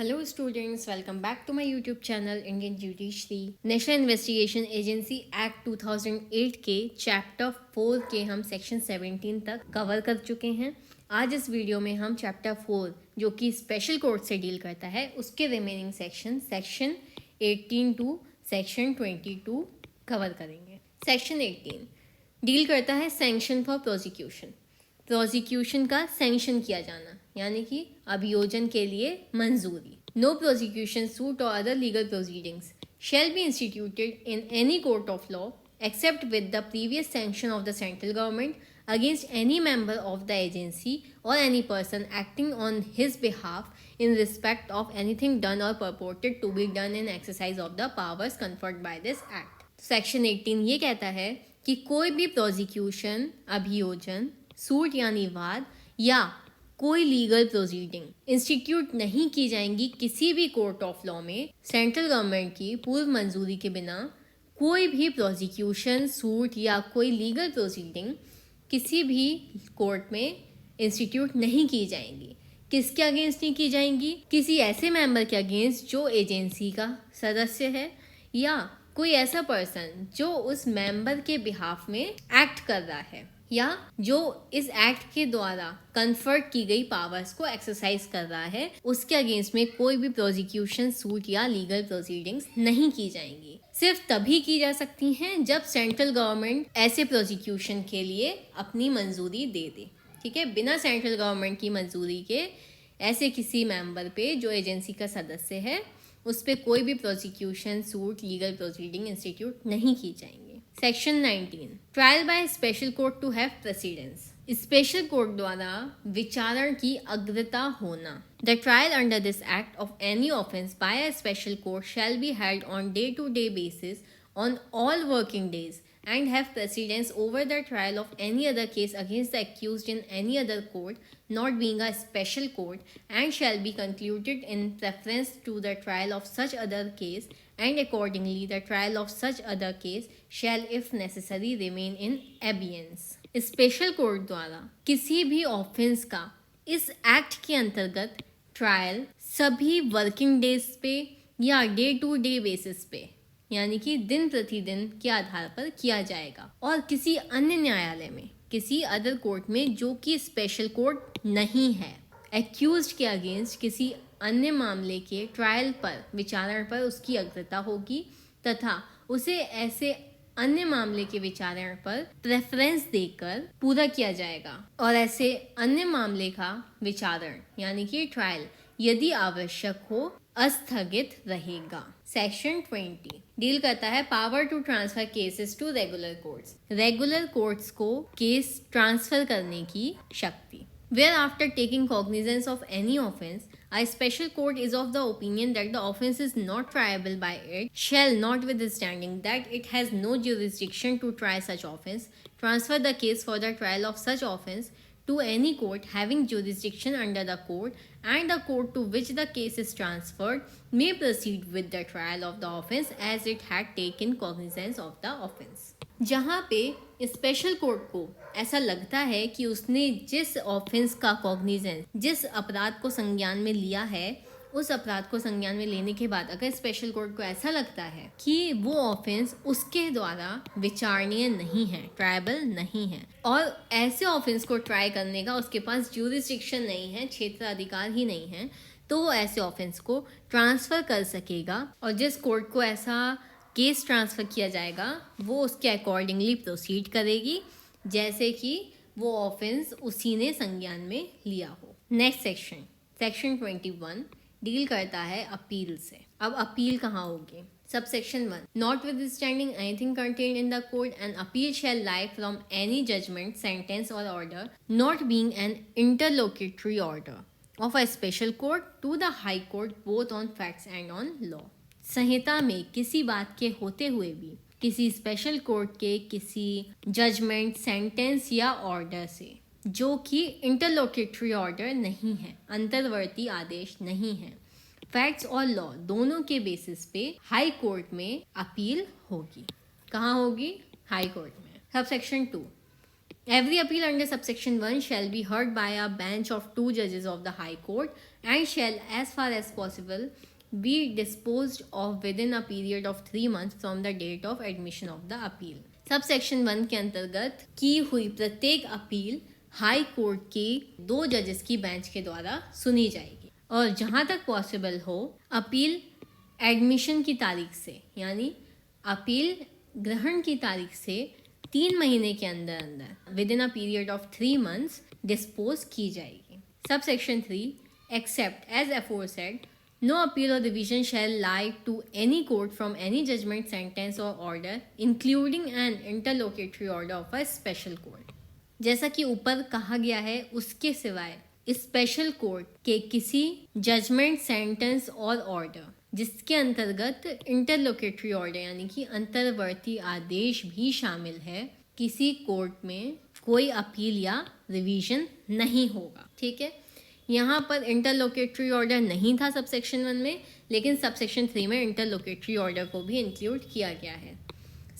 Hello students, welcome back to my YouTube channel Indian Judiciary. National investigation agency act 2008 के chapter 4 के हम section 17 तक cover कर चुके हैं। आज इस वीडियो में हम चैप्टर 4 जो कि स्पेशल कोर्ट से डील करता है उसके remaining section 18 to section 22 cover करेंगे। सेक्शन 18 डील करता है सैंक्शन फॉर प्रोसिक्यूशन का सैंक्शन किया जाना यानी कि अभियोजन के लिए मंजूरी। नो प्रोसिक्यूशन सूट और other legal proceedings shall be instituted in any court of law except with the previous sanction of the central government against any member of the agency or any person acting on his behalf in respect of anything done or purported to be done in exercise of the powers conferred by this act. Section 18 ये कहता है कि कोई भी prosecution, अभियोजन, suit यानी वाद या कोई लीगल प्रोसीडिंग इंस्टीट्यूट नहीं की जाएंगी किसी भी कोर्ट ऑफ लॉ में सेंट्रल गवर्नमेंट की पूर्व मंजूरी के बिना। कोई भी प्रोसिक्यूशन, सूट या कोई लीगल प्रोसीडिंग किसी भी कोर्ट में इंस्टीट्यूट नहीं की जाएंगी। किसके अगेंस्ट नहीं की जाएंगी? किसी ऐसे मेंबर के अगेंस्ट जो एजेंसी का सदस्य है या कोई ऐसा पर्सन जो उस मेंबर के बिहाफ में एक्ट कर रहा है या जो इस एक्ट के द्वारा कन्फर्ट की गई पावर्स को एक्सरसाइज कर रहा है, उसके अगेंस्ट में कोई भी प्रोसिक्यूशन, सूट या लीगल प्रोसीडिंग्स नहीं की जाएंगी। सिर्फ तभी की जा सकती हैं जब सेंट्रल गवर्नमेंट ऐसे प्रोसिक्यूशन के लिए अपनी मंजूरी दे दे। ठीक है, बिना सेंट्रल गवर्नमेंट की मंजूरी के ऐसे किसी मेंबर पे जो एजेंसी का सदस्य है उस पर कोई भी prosecution, suit, legal proceeding institute नहीं की जाएंगे। Section 19 trial by special court to have precedence. Special court द्वारा विचारण की अग्रता होना। The trial under this act of any offence by a special court shall be held on day to day basis on all working days and have precedence over the trial of any other case against the accused in any other court, not being a special court, and shall be concluded in preference to the trial of such other case, and accordingly the trial of such other case shall if necessary remain in abeyance. Special court द्वारा किसी भी offence का इस act के अंतर्गत trial सभी working days पे या डे टू डे बेसिस पे यानी कि दिन प्रतिदिन के आधार पर किया जाएगा और किसी अन्य न्यायालय में, किसी अदर कोर्ट में जो कि स्पेशल कोर्ट नहीं है, एक्यूज्ड के अगेंस्ट किसी अन्य मामले के ट्रायल पर, विचारण पर उसकी अग्रता होगी तथा उसे ऐसे अन्य मामले के विचारण पर प्रेफरेंस देकर पूरा किया जाएगा और ऐसे अन्य मामले का विचारण यानी कि ट्रायल यदि आवश्यक हो अस्थगित रहेगा। सेक्शन 20 डील करता है power to transfer cases to regular courts. Regular courts को केस ट्रांसफर करने की शक्ति। Where after taking cognizance of any offence, a special court is of the opinion that the offence is not triable by it, shall, notwithstanding that it has no jurisdiction to try such offence, transfer the case for the trial of such offence to any court having jurisdiction under the court, and the court to which the case is transferred may proceed with the trial of the offence as it had taken cognizance of the offence. जहाँ पे special court को ऐसा लगता है कि उसने जिस offence का कॉग्निजेंस, जिस अपराध को संज्ञान में लिया है, उस अपराध को संज्ञान में लेने के बाद अगर स्पेशल कोर्ट को ऐसा लगता है कि वो ऑफेंस उसके द्वारा विचारणीय नहीं है, ट्रायबल नहीं है और ऐसे ऑफेंस को ट्राई करने का उसके पास ज्यूरिसडिक्शन नहीं है, क्षेत्राधिकार ही नहीं है, तो वो ऐसे ऑफेंस को ट्रांसफर कर सकेगा और जिस कोर्ट को ऐसा केस ट्रांसफ़र किया जाएगा वो उसके अकॉर्डिंगली प्रोसीड करेगी जैसे कि वो ऑफेंस उसी ने संज्ञान में लिया हो। नेक्स्ट सेक्शन 21 डील करता है अपील से। अब अपील कहाँ होगी? Subsection 1 notwithstanding anything contained in the code an appeal shall lie from any judgment, sentence और order not being an interlocutory order of a special court to the high court both on facts and on law. संहिता में किसी बात के होते हुए भी किसी स्पेशल कोर्ट के किसी जजमेंट, सेंटेंस या ऑर्डर से जो कि इंटरलोक्यूटरी ऑर्डर नहीं है, अंतर्वर्ती आदेश नहीं है, फैक्ट्स और लॉ दोनों के बेसिस पे हाई कोर्ट में अपील होगी। कहाँ होगी? हाई कोर्ट में। Subsection 2 Every appeal under subsection 1 shall be heard by a bench of 2 judges of the High Court and shall, as far as possible, be disposed of within a period of 3 months from the date of admission of the appeal. Subsection 1 के अंतर्गत की हुई प्रत्येक appeal high court के 2 जजेस की bench के द्वारा सुनी जाएगी और जहां तक पॉसिबल हो अपील एडमिशन की तारीख से, यानी अपील ग्रहण की तारीख से 3 महीने के अंदर अंदर within a period of 3 months dispose की जाएगी. Subsection 3, except as aforesaid, no appeal or revision shall lie to any court from any judgment, sentence और order including an interlocutory order of a special court. जैसा कि ऊपर कहा गया है उसके सिवाय स्पेशल कोर्ट के किसी जजमेंट, सेंटेंस और ऑर्डर जिसके अंतर्गत इंटरलोकेटरी ऑर्डर यानी कि अंतर्वर्ती आदेश भी शामिल है, किसी कोर्ट में कोई अपील या रिवीजन नहीं होगा. ठीक है, यहाँ पर इंटरलोकेटरी ऑर्डर नहीं था सबसेक्शन 1 में, लेकिन सबसेक्शन 3 में इंटरलोकेटरी ऑर्डर को भी इंक्लूड किया गया है.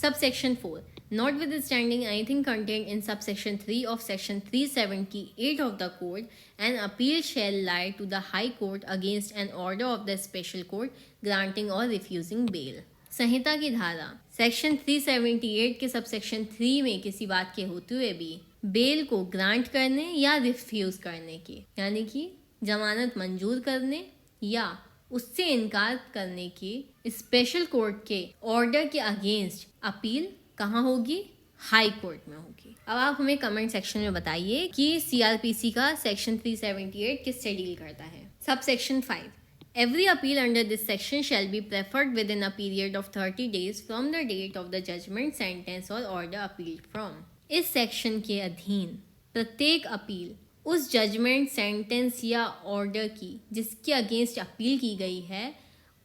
Subsection 4, notwithstanding anything contained in subsection 3 of section 378 of the code, an appeal shall lie to the high court against an order of the special court granting or refusing bail. संहिता की धारा section 378 के subsection 3 में किसी बात के होते हुए भी बेल को ग्रांट करने या रिफ्यूज करने की, यानी कि जमानत मंजूर करने या उससे इनकार करने की स्पेशल कोर्ट के ऑर्डर के अगेंस्ट अपील कहाँ होगी? हाई कोर्ट में होगी. अब आप हमें कमेंट सेक्शन में बताइए कि सीआरपीसी का सेक्शन 378 किससे डील करता है. Subsection 5, every appeal under this section shall be preferred within a period of 30 days from the date of the judgement, sentence और ऑर्डर अपील्ड फ्रॉम. इस section के अधीन प्रत्येक अपील उस जजमेंट, सेंटेंस या order की जिसके against appeal की गई है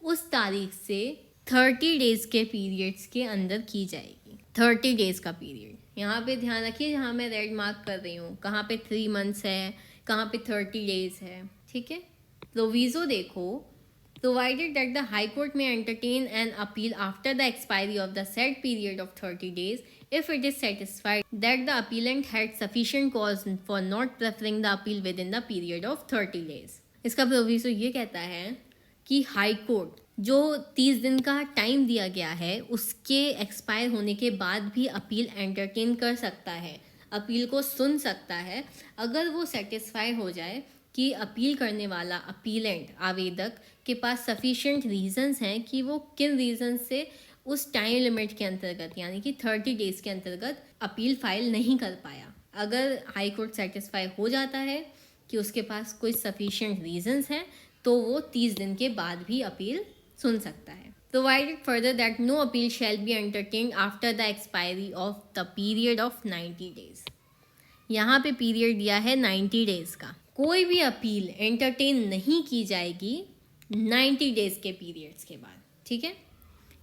उस तारीख से 30 डेज के पीरियड्स के अंदर की जाएगी. 30 डेज का पीरियड यहाँ पे ध्यान रखिए, जहाँ मैं रेड मार्क कर रही हूँ कहाँ पे 3 मंथ्स है, कहाँ पे 30 डेज है. ठीक है, प्रोविजो देखो, provided that the High Court may entertain an appeal after the expiry of the said period of 30 days if it is satisfied that the appellant had sufficient cause for not preferring the appeal within the period of 30 days. इसका proviso ये कहता है कि high court जो 30 दिन का time दिया गया है उसके एक्सपायर होने के बाद भी अपील एंटरटेन कर सकता है, अपील को सुन सकता है, अगर वो सेटिस्फाई हो जाए कि अपील करने वाला अपीलेंट, आवेदक के पास सफिशिएंट रीजंस हैं कि वो किन रीजंस से उस टाइम लिमिट के अंतर्गत यानी कि 30 डेज के अंतर्गत अपील फाइल नहीं कर पाया. अगर हाई कोर्ट सेटिस्फाई हो जाता है कि उसके पास कोई सफिशिएंट रीजंस हैं तो वो 30 दिन के बाद भी अपील सुन सकता है. Provided further that no appeal shall be entertained after the expiry of the period of 90 days. यहाँ पे पीरियड दिया है 90 डेज का. कोई भी अपील एंटरटेन नहीं की जाएगी 90 डेज के पीरियड्स के बाद. ठीक है,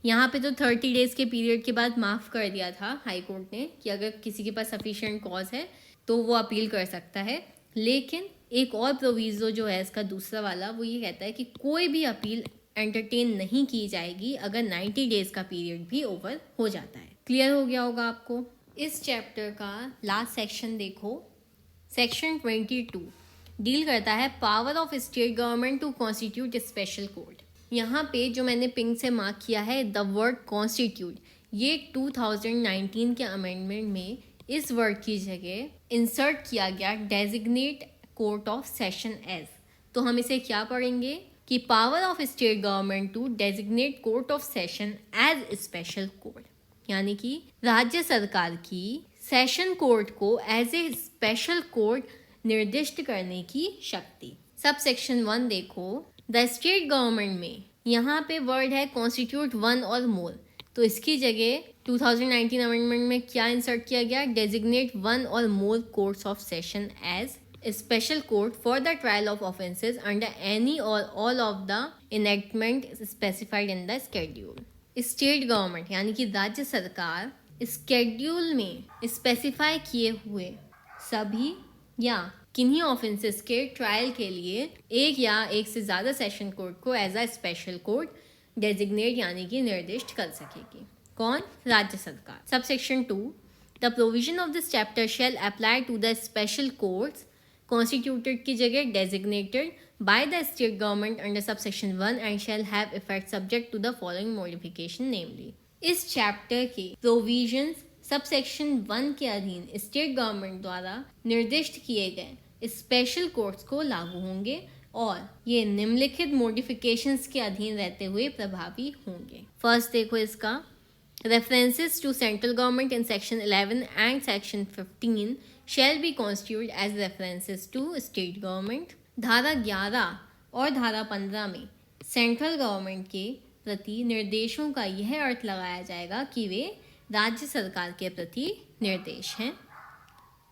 यहाँ पे तो 30 डेज के पीरियड के बाद माफ़ कर दिया था हाई कोर्ट ने कि अगर किसी के पास सफिशिएंट कॉज है तो वो अपील कर सकता है, लेकिन एक और प्रोविजो जो है इसका दूसरा वाला वो ये कहता है कि कोई भी अपील एंटरटेन नहीं की जाएगी अगर 90 डेज का पीरियड भी ओवर हो जाता है. क्लियर हो गया होगा आपको. इस चैप्टर का लास्ट सेक्शन देखो, सेक्शन 22 डील करता है power of state government to constitute special court. यहाँ पे जो मैंने पिंक से मार्क किया है द वर्ड कॉन्स्टिट्यूट, ये 2019 के अमेंडमेंट में इस वर्ड की जगह इंसर्ट किया गया designate court of session as. तो हम इसे क्या पढ़ेंगे कि power of state government to designate court of session as special court, यानी कि राज्य सरकार की सेशन कोर्ट को एज ए स्पेशल कोर्ट निर्दिष्ट करने की शक्ति. सब सेक्शन 1 देखो, द स्टेट गवर्नमेंट में यहाँ पे वर्ड है कॉन्स्टिट्यूट 1 और मोर, तो इसकी जगह 2019 अमेंडमेंट में क्या इंसर्ट किया गया, designate 1 or more courts of session as special court for the trial of offences under any or all of the enactment specified in the schedule. State government यानी कि राज्य सरकार स्केड्यूल में स्पेसिफाई किए हुए सभी या किन्हीं ऑफेंसेस के ट्रायल के लिए एक या एक से ज़्यादा सेशन कोर्ट को as a special court designate यानी कि निर्दिष्ट कर सकेगी. कौन? राज्य सरकार. Subsection 2, the provision of this chapter shall apply to the special courts constituted की जगह designated by the state government under subsection 1 and shall have effect subject to the following modification namely इस chapter के provisions subsection 1 के अधीन state government द्वारा निर्दिष्ट किए गए स्पेशल कोर्ट्स को लागू होंगे और ये निम्नलिखित मॉडिफिकेशंस के अधीन रहते हुए प्रभावी होंगे। फर्स्ट देखो इसका references to central government in section 11 and section 15 shall be constituted as references to state government। धारा 11 और धारा 15 में सेंट्रल गवर्नमेंट के प्रति निर्देशों का यह अर्थ लगाया जाएगा कि वे राज्य सरकार के प्रति निर्देश हैं।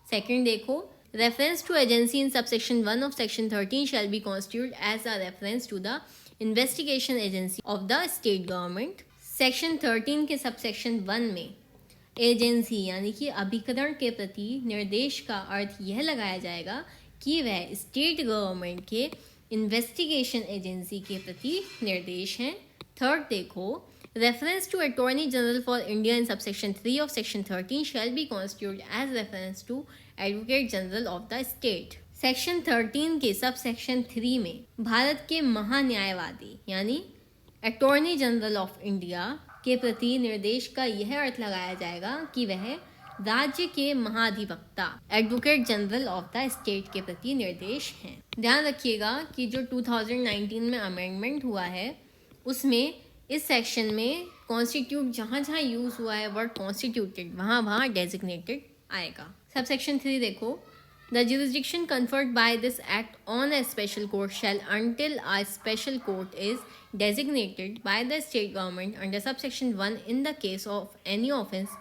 सेकंड देखो reference to agency in subsection 1 of section 13 shall be constitute as a reference to the investigation agency of the state government. Section 13 के सबसेक्शन 1 में एजेंसी यानी कि अभिकरण के प्रति निर्देश का अर्थ यह लगाया जाएगा कि वह स्टेट गवर्नमेंट के इन्वेस्टिगेशन एजेंसी के प्रति निर्देश हैं। थर्ड देखो reference to attorney general for India in subsection 3 of section 13 shall be constitute as reference to advocate general of the state. Section 13 के सब सेक्शन 3 में भारत के महान्यायवादी यानी अटॉर्नी जनरल ऑफ इंडिया के प्रति निर्देश का यह अर्थ लगाया जाएगा कि वह राज्य के महाधिवक्ता advocate general of the state के प्रति निर्देश हैं। ध्यान रखिएगा कि जो 2019 में अमेंडमेंट हुआ है उसमें इस सेक्शन में कॉन्स्टिट्यूट जहाँ जहाँ यूज हुआ है वर्ड कॉन्स्टिट्यूटेड वहाँ डेजिग्नेटेड आएगा। सब सेक्शन 3 देखो The jurisdiction conferred by this act on a special court shall until a special court is designated by the state government under subsection 1 in the case of any offence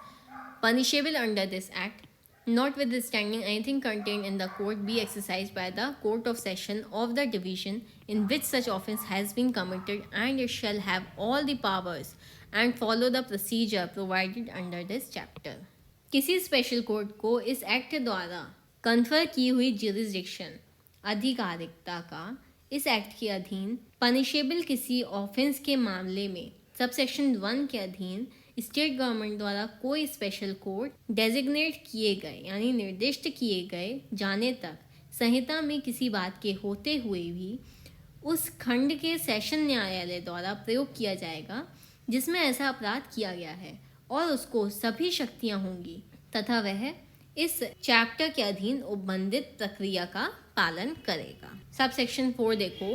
punishable under this act, notwithstanding anything contained in the court be exercised by the court of session of the division in which such offence has been committed, and it shall have all the powers and follow the procedure provided under this chapter। किसी special court को इस act द्वारा confer की हुई jurisdiction आधिकारिकता का इस act के अधीन पनिशेबल किसी ऑफेंस के मामले में सबसेक्शन 1 के अधीन स्टेट गवर्नमेंट द्वारा कोई स्पेशल कोर्ट डेजिग्नेट किए गए यानी निर्दिष्ट किए गए जाने तक संहिता में किसी बात के होते हुए भी उस खंड के सेशन न्यायालय द्वारा प्रयोग किया जाएगा जिसमें ऐसा अपराध किया गया है और उसको सभी शक्तियां होंगी तथा वह इस चैप्टर के अधीन उपबंधित प्रक्रिया का पालन करेगा। सब सेक्शन 4 देखो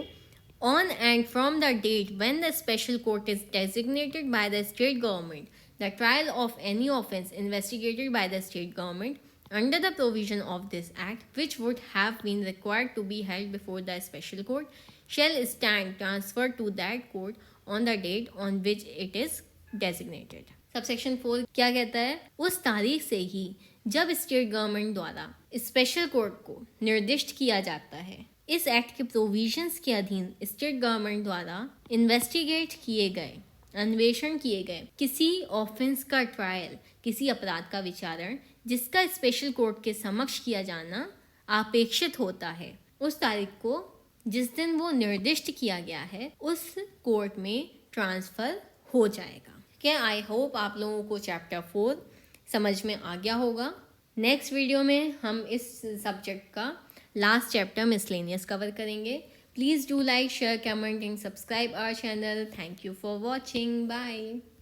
on and from the date when the special court is designated by the state government the trial of any offence investigated by the state government under the provision of this act which would have been required to be held before the special court shall stand transferred to that court on the date on which it is designated। Subsection 4 क्या कहता है? उस तारीख से ही जब state government द्वारा special court को निर्दिष्ट किया जाता है इस एक्ट के प्रोविजंस के अधीन स्टेट गवर्नमेंट द्वारा इन्वेस्टिगेट किए गए अन्वेषण किए गए किसी ऑफेंस का ट्रायल किसी अपराध का विचारण जिसका स्पेशल कोर्ट के समक्ष किया जाना अपेक्षित होता है उस तारीख को जिस दिन वो निर्दिष्ट किया गया है उस कोर्ट में ट्रांसफर हो जाएगा। क्या आई होप आप लोगों को चैप्टर 4 समझ में आ गया होगा। नेक्स्ट वीडियो में हम इस सब्जेक्ट का लास्ट चैप्टर मिसलेनियस कवर करेंगे। Please do like share comment and subscribe our channel. Thank you for watching. Bye.